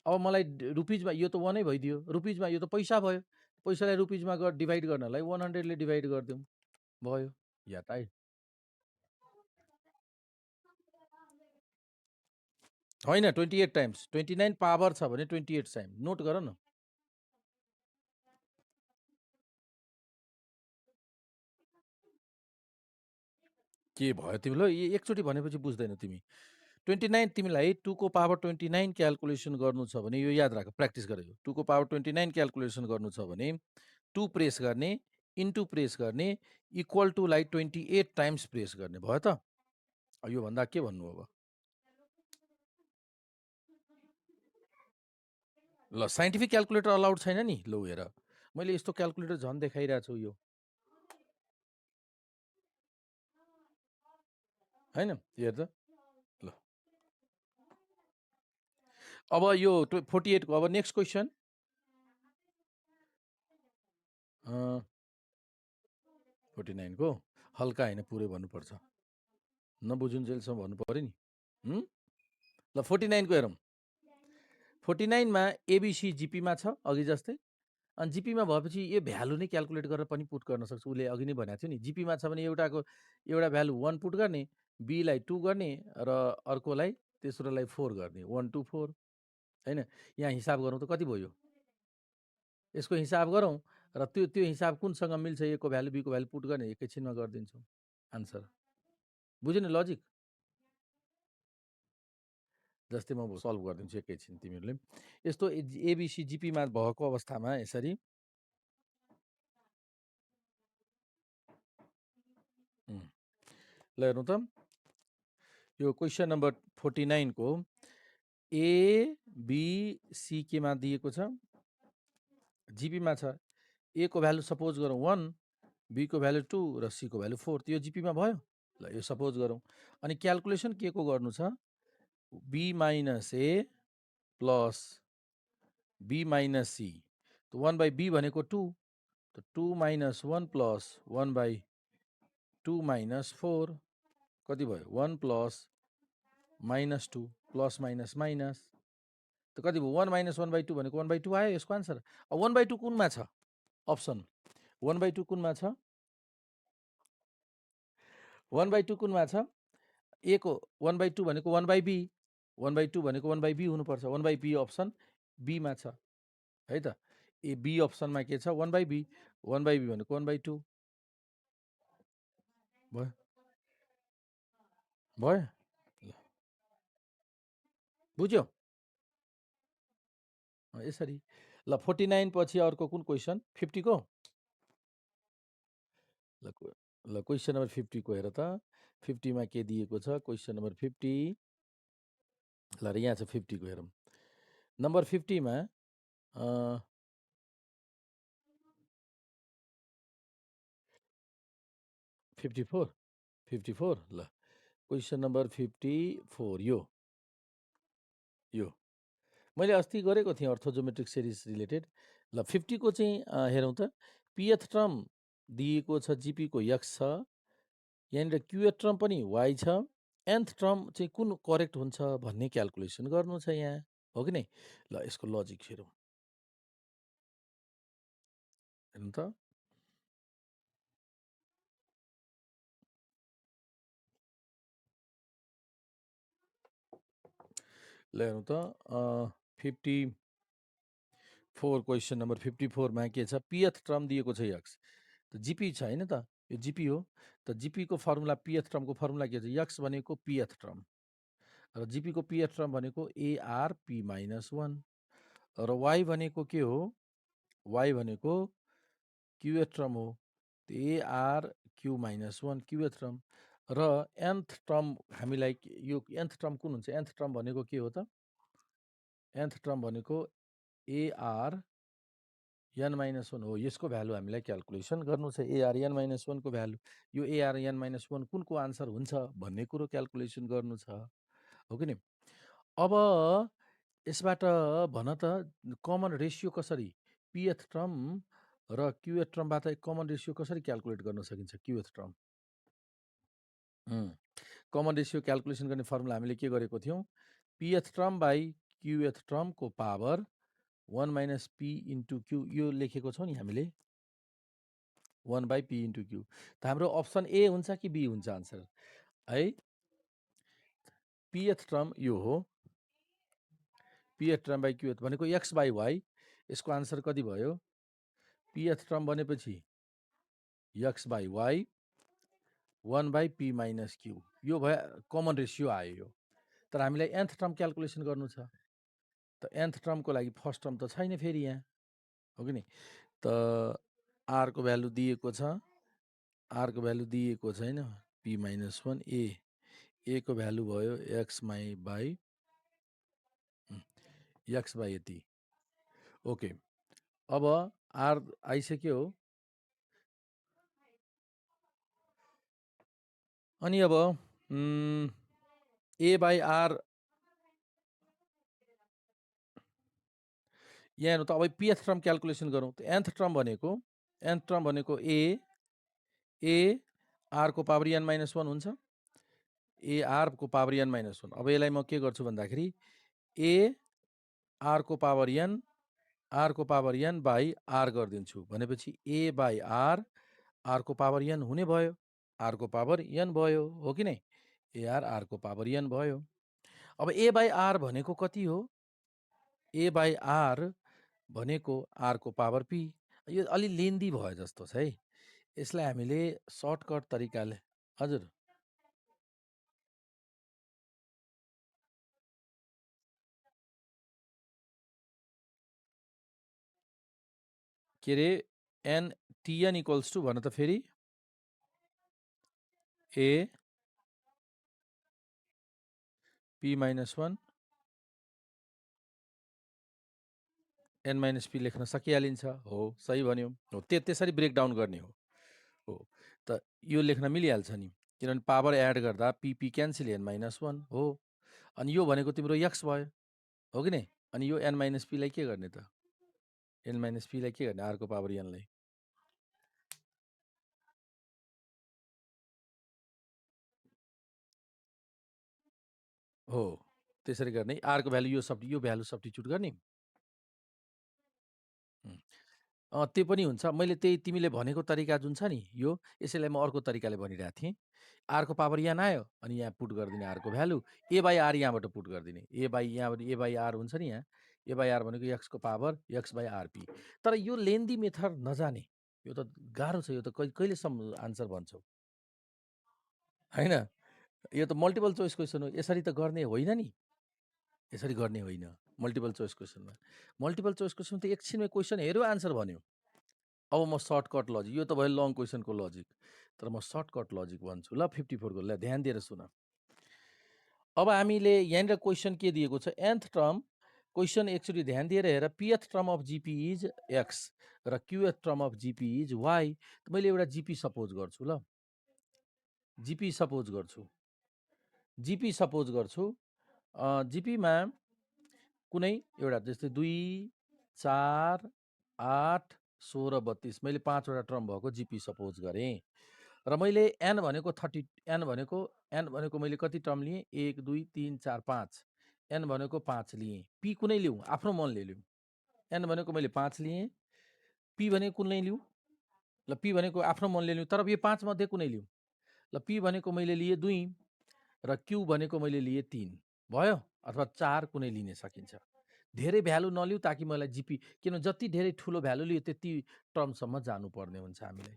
Speaker 1: अब मलाई रुपिजमा यो त 1 नै भइदियो रुपिजमा यो त पैसा भयो पैसालाई रुपिजमा डिभाइड गर्नलाई 100 ले डिभाइड गरिदिउँ भयो याद आयो होइन 28 टाइम्स 29 पावर छ भने 28 टाइम्स नोट गर न के भयो तिमीलाई एकचोटि भनेपछि बुझ्दैनौ तिमी 29 तिमीलाई 2 को पावर 29 क्याल्कुलेसन गर्नु छ भने यो याद राख प्र्याक्टिस गरेको 2 को पावर 29 क्याल्कुलेसन गर्नु छ भने 2 प्रेस गर्ने इन्टु प्रेस गर्ने इक्वल टु लाई 28 टाइम्स प्रेस गर्ने भयो त यो भन्दा के भन्नु अब ल साइन्टिफिक क्याल्कुलेटर अलाउड छैन नि लौ हेर मैले यस्तो क्याल्कुलेटर झन् देखाइरहेको छु यो हैन हेर त ल अब यो 48 को अब नेक्स्ट क्वेसन 49 को हल्का होइन पुरै भन्नुपर्छ नबुझुन्जेलसम्म भन्नु पऱ्यो नि ल 49 को हेरौँ 49 मा एबिसी जीपीमा छ अघि जस्तै अनि जीपीमा भएपछि यो भ्यालु नै क्याल्कुलेट गरेर पनि पुट गर्न सक्छ उसले अघि नै भनेको थियो नि जीपीमा छ भने एउटा भ्यालु 1 पुट गर्ने बीलाई 2 गर्ने र अर्कोलाई तेस्रोलाई 4 गर्ने 1 2 4 हैन यहाँ हिसाब गरौँ त कति भयो यसको हिसाब गरौँ र त्यो हिसाब कुनसँग मिल्छएको भ्यालु बीको भ्यालु पुट गर्ने एकैछिनमा गरिदिन्छौँ आन्सर बुझ्यो नि लजिक जस्तै म सल्भ गरिदिन्छु एकैछिन तिमीहरूले यस्तो एबिसी जिपीमा भएको अवस्थामा यसरी ल हेर्नु त यो क्वेसन नम्बर 49 को एबिसी केमा दिएको छ जिपीमा छ ए को भ्यालु सपोज गरौँ 1 बी को भ्यालु 2 र सी को भ्यालु 4 त्यो जिपीमा भयो ल यो सपोज गरौँ अनि क्याल्कुलेसन के को गर्नु छ B minus A plus B minus C त 1 बाई बी भनेको 2 त 2 माइनस 1 प्लस 1 बाई 2 माइनस 4 कति भयो 1 plus minus 2 plus minus minus त कति भयो 1 माइनस 1 बाई 2 भनेको 1 बाई 2 आयो यसको आन्सर अब 1 बाई 2 कुनमा छ अप्सन 1 बाई 2 कुनमा छ 1 बाई 2 कुनमा छ ए को 1 बाई 2 भनेको 1 बाई बी 1 बाई 2 भनेको 1 बाई बी हुनुपर्छ 1 बाई बी अप्सन बीमा छ है त ए बी अप्सनमा के छ 1 बाई बी 1 बाई बी भनेको 1 बाई 2 भयो भयो बुझ्यो यसरी ल 49 पछि अर्को कुन क्वेसन 50 को ल क्वेसन नम्बर 50 को हेर त 50 मा के दिएको छ क्वेसन नम्बर 50 ल यहाँ छ 50 को हेरौँ नम्बर 50 मा 54 54 ल क्वेसन नम्बर 54 यो मैले अस्ति गरेको थिएँ अर्थोजोमेट्रिक सिरिज रिलेटेड ल 50 को चाहिँ हेरौँ त पिएथ टर्म दिएको छ जिपीको एक्स छ यहाँनिर क्युएथ टर्म पनि वाइ छ एन्थ टर्म चाहिँ कुन करेक्ट हुन्छ भन्ने क्याल्कुलेसन गर्नु छ यहाँ हो कि नै ल यसको लजिक हेरौँ हेर्नु त ल हेरौँ त 54 क्वेसन नम्बर 54 मा के छ pth टर्म दिएको छ x त जीपी छ हैन त यो जीपी हो त जीपी को फर्मुला pth टर्मको फर्मुला के छ x भनेको pth टर्म र जीपी को pth टर्म भनेको ARP -1 र y भनेको के हो y भनेको qth टर्म हो ARQ -1 qth टर्म र nth टर्म हामीलाई यो nth टर्म कुन हुन्छ nth टर्म भनेको के हो त nth टर्म भनेको AR n-1 हो यसको भ्यालु हामीलाई क्याल्कुलेसन गर्नु छ AR n-1 को भ्यालु यो AR n-1 कुनको आन्सर हुन्छ भन्ने कुरो क्याल्कुलेसन गर्नु छ हो कि नि अब यसबाट भन त कमन रेशियो कसरी pth टर्म र qth टर्मबाट कमन रेशियो कसरी क्याल्कुलेट गर्न सकिन्छ qth term common ratio calculation गर्ने फर्मुला हामीले के गरेको थियौं pth term by qth term को power 1 minus p into q यो लेखेको छौं नि हामीले 1 by p into q त हाम्रो अप्सन ए हुन्छ कि बी हुन्छ आन्सर है pth टर्म यो हो pth टर्म बाइ qth भनेको x by y यसको आन्सर कति भयो pth टर्म भनेपछि x by y 1 by p minus q यो भयो कमन रेशियो आयो यो तर हामीलाई nth टर्म क्याल्कुलेसन गर्नु छ त nth टर्मको लागि फर्स्ट टर्म त छैन फेरि यहाँ हो कि नि त r को भ्यालु दिएको छ r को भ्यालु दिएको छैन p -1 a को भ्यालु भयो x बाई x बाई यति ओके अब r आइसक्यो अनि अब a बाई r यहाँ हेर्नु त अब pth टर्म क्याल्कुलेसन गरौँ त nth टर्म भनेको a r को पावर n-1 हुन्छ a r को पावर n-1 अब यसलाई म के गर्छु भन्दाखेरि a r को पावर n r को पावर n बाई r गरिदिन्छु भनेपछि a बाई r r को पावर n हुने भयो r को पावर n भयो हो कि नै ar r को पावर n भयो अब a बाई r भनेको कति हो a बाई r भनेको r को पावर p यो अलि लेन्दी भयो जस्तो छ है यसलाई हामीले सर्टकट तरिकाले हजुर के रे n tn इक्वल्स टु भन त फेरि a p -1 n - p लेख्न सकिहालिन्छ हो सही भन्यो हो त्यसरी ब्रेकडाउन गर्ने हो त यो लेख्न मिलिहाल्छ नि किनभने पावर एड गर्दा p क्यान्सल n-1 हो अनि यो भनेको तिम्रो x भयो हो कि नै अनि यो n - p लाई के गर्ने त n - p लाई के गर्ने r को पावर n लाई हो त्यसरी गर्ने r को भ्यालु यो भ्यालु सब्स्टिट्युट गर्ने त्यो पनि हुन्छ मैले त्यही तिमीले भनेको तरिका जुन छ नि यो यसैलाई म अर्को तरिकाले भनिरहेको थिएँ r को पावर n आयो अनि यहाँ पुट गरिदिने r को भ्यालु a बाई r यहाँबाट पुट गरिदिने a बाई यहाँबाट a बाई r हुन्छ नि यहाँ a बाई r भनेको x को पावर x बाई rp तर यो लेन्दी मेथड नजाने यो त गाह्रो छ यो त कहिलेसम्म आन्सर भन्छौ हैन यो त मल्टिपल चोइस क्वेसन हो यसरी त गर्ने होइन नि यसरी गर्ने होइन मल्टिपल चोइस क्वेसनमा मल्टिपल चोइस क्वेसन त एकछिनमै क्वेसन हेऱ्यो आन्सर भन्यो अब म सर्टकट लजिक यो त भयो लङ क्वेसनको लजिक तर म सर्टकट लजिक भन्छु ल 54 को ल ध्यान दिएर सुन अब हामीले यहाँनिर क्वेसन के दिएको छ nth टर्म क्वेसन एकचोटि ध्यान दिएर हेर pth term of GP is x र qth term of GP is y मैले एउटा जीपी सपोज गर्छु ल जीपी सपोज गर्छु जीपीमा कुनै एउटा जस्तै 2 4 8 16 32 मैले 5 वटा टर्म भएको जीपी सपोज गरेँ र मैले n भनेको 30 n भनेको मैले कति टर्म लिएँ 1 2 3 4 5 n भनेको 5 लिएँ p कुनै लिउँ आफ्नो मनले लिउँ n भनेको मैले 5 लिएँ p भनेको कुनै लिउँ ल p भनेको आफ्नो मनले लिउँ तर यो 5 मध्ये कुनै लिउँ ल p भनेको मैले लिए 2 र q भनेको मैले लिए 3 भयो अथवा 4 कुनै लिन सकिन्छ। धेरै भ्यालु नलिऊ ताकि मलाई जिपी किन जति धेरै ठुलो भ्यालु लियो त्यति टर्मसम्म जानुपर्ने हुन्छ हामीलाई।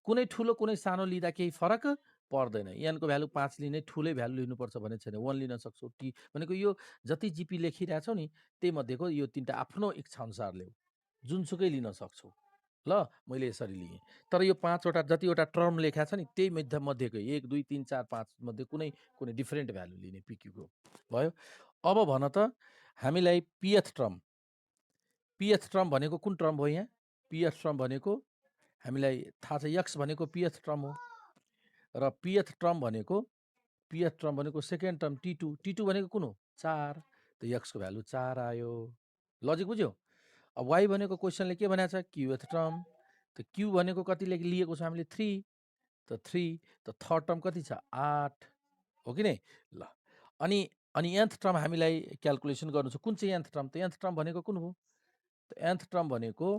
Speaker 1: कुनै ठुलो कुनै सानो लिँदा केही फरक पर्दैन। एनको भ्यालु 5 लिने ठुलै भ्यालु लिनुपर्छ भन्ने छैन। 1 लिन सक्छौ। टी भनेको यो जति जिपी लेखिरहेछौ नि त्यही मध्येको यो 3टा आफ्नो इच्छा अनुसार लेऊ। जुनसुकै लिन सक्छौ। ल मैले यसरी लिएँ। तर यो 5 वटा जतिवटा टर्म लेखा छ नि त्यही मध्येको 1 2 3 4 5 मध्ये कुनै डिफरेन्ट भ्यालु लिने पिक्यूको भयो। अब भन त हामीलाई pth टर्म भनेको कुन टर्म भयो यहाँ? pth टर्म भनेको हामीलाई थाहा छ x भनेको pth टर्म हो र pth टर्म भनेको सेकेन्ड टर्म t2 भनेको कुन हो? 4 त x को भ्यालु 4 आयो। लजिक बुझ्यौ? अब y भनेको क्वेशनले के भनेको छ? qth टर्म त q भनेको कति लिएको छ हामीले 3 त 3 त थर्ड टर्म कति छ? 8 हो कि नै? ल अनि nth टर्म हामीलाई क्याल्कुलेसन गर्नु छ। कुन चाहिँ nth टर्म? त nth टर्म भनेको कुन हो? त nth टर्म भनेको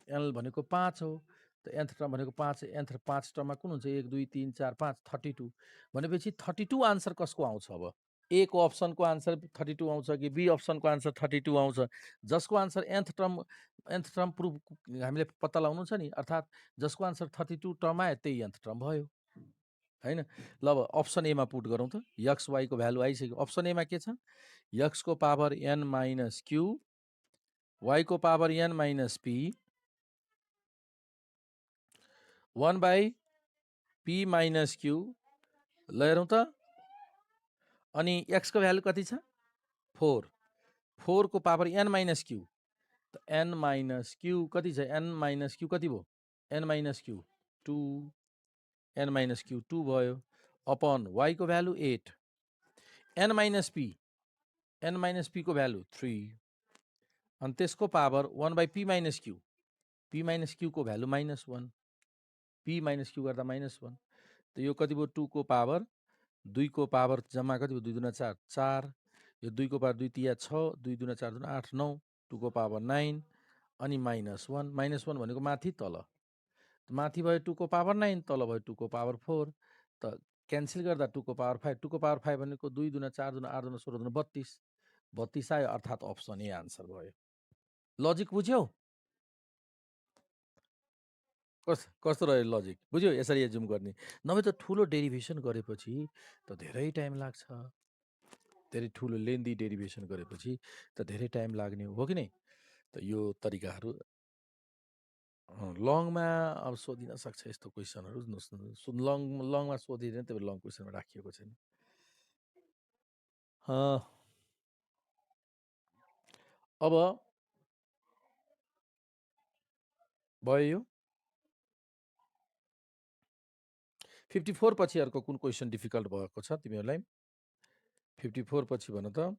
Speaker 1: l भनेको 5 हो। त nth टर्म भनेको 5 nth 5 टर्ममा कुन हुन्छ? 1 2 3 4 5 32 भनेपछि 32 आन्सर कसको आउँछ अब? ए को अप्सनको आन्सर 32 आउँछ कि बी अप्सनको आन्सर 32 आउँछ? जसको आन्सर nth टर्म प्रुफ हामीले पत्ता लगाउनु छ नि, अर्थात् जसको आन्सर 32 टर्म आयो त्यही nth टर्म भयो हैन। ल अब अप्सन एमा पुट गरौँ त। x y को भ्यालु आइसक्यो। अप्सन एमा के छ? x को power n minus q, y को power n minus p, 1 by p minus q। ल हेरौँ त। अनि x को भ्यालु कति छ? 4। 4 को पावर n माइनस q। त n माइनस q कति छ? n माइनस q कति भयो? n minus q 2, n minus q 2 भयो अपन y को भ्यालु 8, n माइनस p को भ्यालु 3 अनि त्यसको power 1 by p minus q को भ्यालु -1, p माइनस q गर्दा -1 त यो कति भयो? 2 को पावर 2 को पावर जम्मा कति भयो? 2 दुना 4 4, यो 2 को पावर 2 तिया 6, 2 दुना 4 दुना 8 9, 2 को पावर 9 अनि -1 भनेको माथि तल। माथि भयो 2 को पावर 9, तल भयो 2 को पावर 4 त क्यान्सल गर्दा 2 को पावर 5, 2 को पावर 5 भनेको 2 दुना 4 दुना 8 दुना 16 दुना 32 आयो, अर्थात् अप्सन ए आन्सर भयो। लजिक बुझ्यौ? कस्तो रह्यो लजिक? बुझ्यौ? यसरी एजुम गर्ने। नभए त ठुलो डेरिभेसन गरेपछि त धेरै टाइम लाग्छ। धेरै ठुलो लेन्दी डेरिभेसन गरेपछि त धेरै टाइम लाग्ने हो कि नै? त यो तरिकाहरू लङमा अब सोधिन सक्छ यस्तो क्वेसनहरू। लङमा सोधिँदैन, त्यही भएर लङ क्वेसनमा राखिएको छैन। अब भयो यो 54 पछि अर्को कुन क्वेसन डिफिकल्ट भएको छ तिमीहरूलाई? 54 पछि भन त।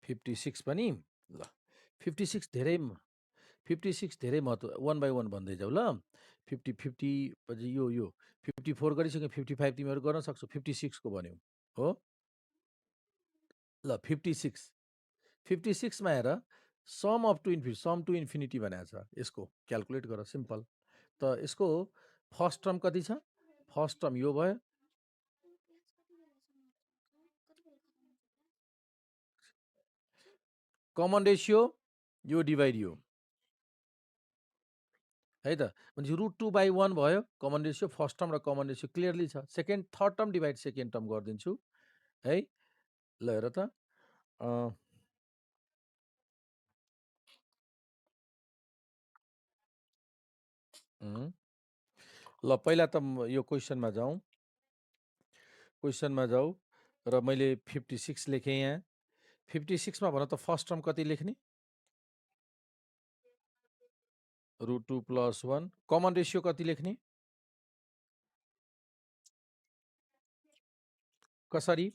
Speaker 1: 56 पनि ल 56 धेरै महत्त्व 1 बाई 1 भन्दै जाऊ ल। 50 पछि यो 54 गरिसक्यो। 55 तिमीहरू गर्न सक्छौ। 56 को भन्यौ हो। ल 56 मा हेर सम टु इन्फिनिटी भनेको छ। यसको क्याल्कुलेट गर, सिम्पल। त यसको फर्स्ट टर्म कति छ? फर्स्ट टर्म यो भयो। कमन रेसियो यो डिभाइड यो है त। भनेपछि √2/1 भयो कमन रेसियो। फर्स्ट टर्म र कमन रेसियो क्लियरली छ। Third term divide second term गरिदिन्छु है। ल हेर त ल पहिला त यो क्वेसनमा जाउँ। र मैले 56 लेखेँ यहाँ। 56 मा भन त फर्स्ट टर्म कति लेख्ने? √2 + 1। कमन रेसियो कति लेख्ने? कसरी?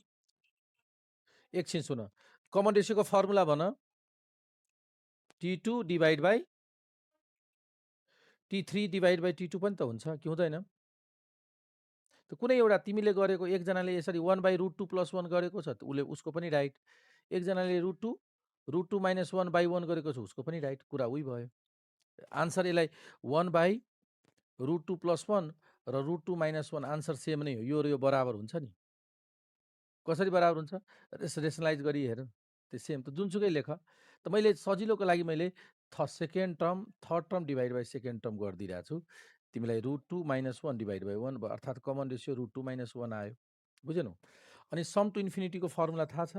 Speaker 1: एकछिन सुन। कमन रेसियोको फर्मुला भन। T2 divide by T3 divide by T2 पनि त हुन्छ कि हुँदैन? त कुनै एउटा तिमीले गरेको एकजनाले यसरी 1/√2 + 1 गरेको छ उसले उसको पनि राइट। एकजनाले √2 - 1/1 गरेको छ उसको पनि राइट। कुरा उही भयो। आन्सर यसलाई 1/√2 + 1 र √2 - 1 आन्सर सेम नै हो। यो र यो बराबर हुन्छ नि। कसरी बराबर हुन्छ? रेसनलाइज गरी हेर, त्यो सेम त जुनसुकै लेख। त मैले सजिलोको लागि मैले second term third term divide by second term गरिदिइरहेको छु। तिमीलाई √2 - 1 डिभाइड बाई 1 भयो, अर्थात् कमन रेसियो √2 - 1 आयो। बुझेनौ? अनि सम टु इन्फिनिटीको फर्मुला थाहा छ?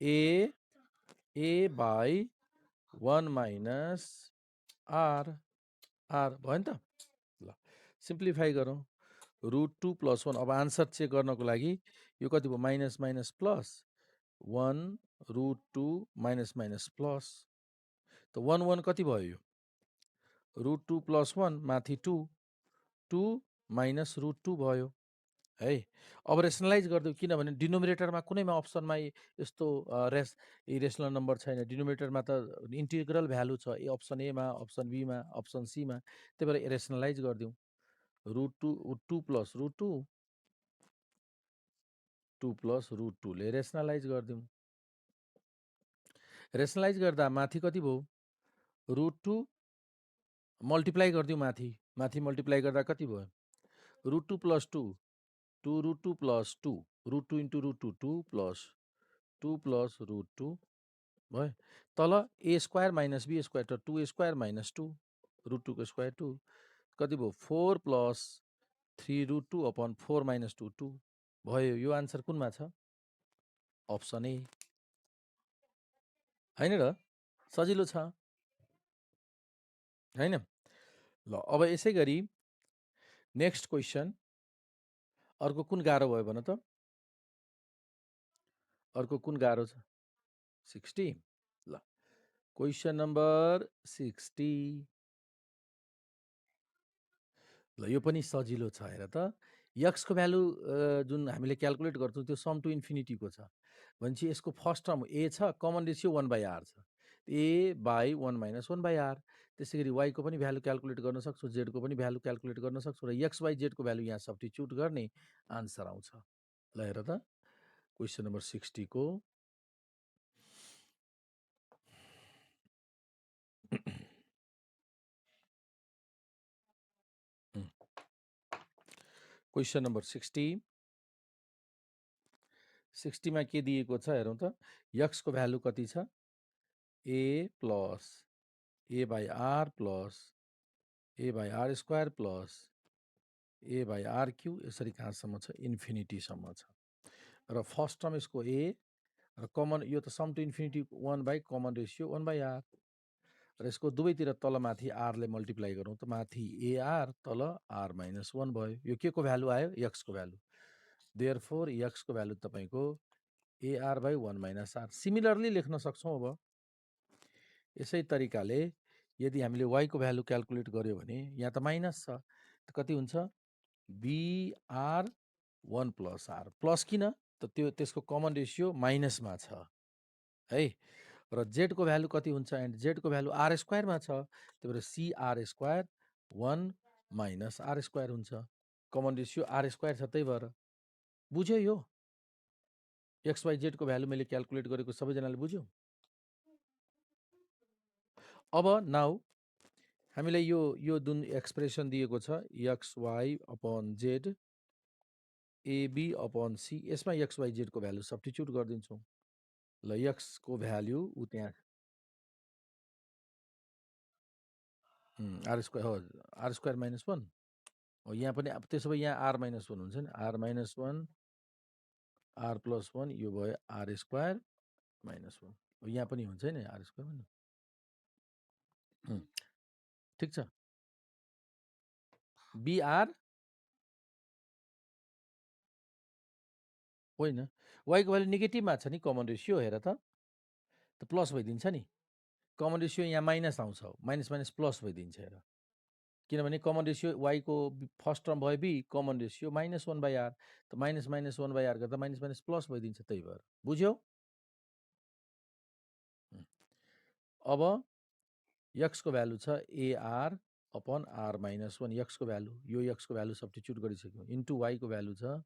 Speaker 1: ए बाई 1 माइनस आर भयो नि त? ल सिम्प्लिफाई गरौँ। √2 + 1, अब आन्सर चेक गर्नको लागि यो कति भयो? Minus minus plus 1 √2 minus minus plus, त 1 1 कति भयो? यो √2 + 1 माथि 2 2 माइनस √2 भयो है। अब रेसनलाइज गरिदेऊ, किनभने डिनोमिनेटरमा कुनैमा अप्सनमा यस्तो इरेसनल नम्बर छैन। डिनोमिनेटरमा त इन्टिग्रल भ्यालु छ, अप्सन एमा, अप्सन बीमा, अप्सन सीमा। त्यही भएर रेसनलाइज गरिदिउँ। √2 2 + √2 2 + √2 ले रेसनलाइज गरिदिउँ। रेसनलाइज गर्दा माथि कति भयो? √2 मल्टिप्लाई गरिदिउँ माथि। माथि मल्टिप्लाई गर्दा कति भयो? √2 + 2 2 √2 + 2 √2 * √2 2 + 2 + √2 भयो। तल a² - b² त 2a² - 2 √2 को स्क्वायर 2 कति भयो? 4 + 3 √2 अपॉन 4 - 2 2 भयो। यो आन्सर कुनमा छ? अप्सन ए हैन र? सजिलो छ हैन? ल अब यसै गरी नेक्स्ट क्वेसन अर्को कुन गाह्रो भयो भन त? अर्को कुन गाह्रो छ? 60। ल क्वेसन नम्बर 60। ल यो पनि सजिलो छ, हेर त। x को भ्यालु जुन हामीले क्याल्कुलेट गर्छौँ त्यो सम टु इन्फिनिटीको छ भनेपछि यसको फर्स्ट टर्म a छ, कमन रेसियो 1/r छ। a by 1 - 1/r। त्यसै गरी y को पनि भ्यालु क्याल्कुलेट गर्न सक्छौँ, z को पनि भ्यालु क्याल्कुलेट गर्न सक्छौँ र x y z को भ्यालु यहाँ सब्स्टिट्युट गर्ने आन्सर आउँछ। ल हेर त क्वेसन नम्बर 60 को क्वेसन नम्बर 60 मा के दिएको छ हेरौँ त। x को भ्यालु कति छ? a plus a/r plus a/r² plus a/r³ यसरी कहाँसम्म छ? इन्फिनिटीसम्म छ। र फर्स्ट टर्म यसको a र कमन, यो त sum to infinity 1 / common ratio 1/r र यसको दुवैतिर तल माथि r ले मल्टिप्लाई गरौँ त माथि ar तल r - 1 भयो। यो के को भ्यालु आयो? x को भ्यालु। देयरफोर x को भ्यालु तपाईको ar/1 - r। सिमिलरली लेख्न सक्छौँ। अब यसै तरिकाले यदि हामीले y को भ्यालु क्याल्कुलेट गर्यो भने यहाँ त माइनस छ, त कति हुन्छ? br1 + r प्लस किन? त त्यो त्यसको कमन रेसियो माइनसमा छ है। र z को भ्यालु कति हुन्छ? एन्ड z को भ्यालु r² मा छ, त्यही भएर cr² 1 - r² हुन्छ। कमन रेसियो r² छ, त्यही भएर बुझ्यो? यो x y z को भ्यालु मैले क्याल्कुलेट गरेको सबैजनाले बुझ्यो? अब नाउ हामीलाई यो जुन एक्सप्रेसन दिएको छ xy अपॉन z ab/c, यसमा x y z को भ्यालु सब्स्टिट्युट गरिदिन्छौँ। ल x को भ्यालु उ त्यहाँ r² हो, r² - 1 हो। यहाँ पनि त्यसो भए यहाँ r - 1 हुन्छ नि, r - 1 r + 1 यो भयो r² - 1 हो। यहाँ पनि हुन्छ नि r² पनि। ठिक छ। br होइन, y को भ्यालु नेगेटिभमा छ नि, कमन रेसियो हेर त प्लस भइदिन्छ नि। कमन रेसियो यहाँ माइनस आउँछ, माइनस माइनस प्लस भइदिन्छ हेर। किनभने कमन रेसियो y को फर्स्ट टर्म भयो b, कमन रेसियो -1/r, त माइनस माइनस 1/r गर्दा माइनस माइनस प्लस भइदिन्छ, त्यही भएर। बुझ्यौ? अब x को भ्यालु छ ar/r - 1, x को भ्यालु, यो x को भ्यालु सब्स्टिट्युट गरिसक्यौँ, इन्टु y को भ्यालु छ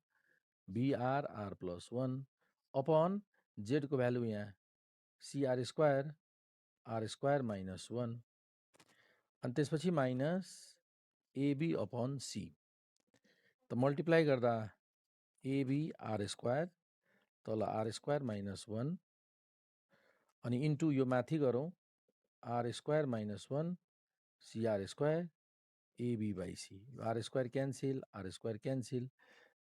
Speaker 1: br/r + 1 अपॉन z को भ्यालु यहाँ cr² r² - 1 अनि त्यसपछि माइनस ab/c। त मल्टिप्लाई गर्दा एबी आर स्क्वायर तल आर स्क्वायर माइनस 1 अनि इन्टु यो माथि गरौँ R square minus 1 CR square AB by C R square cancel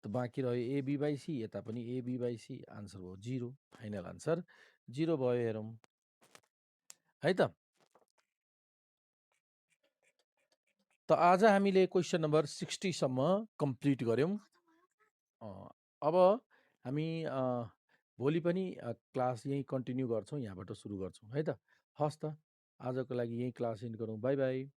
Speaker 1: त बाँकी रह्यो एबी बाई सी यता पनि एबी बाई सी आन्सर भयो 0 फाइनल आन्सर 0 भयो हेरौँ है त। त आज हामीले क्वेसन नम्बर 60 सम्म कम्प्लिट गऱ्यौँ। अब हामी भोलि पनि क्लास यहीँ कन्टिन्यू गर्छौँ, यहाँबाट सुरु गर्छौँ है त। हस् त आजको लागि यहीँ क्लास एन्ड गरौँ। By by.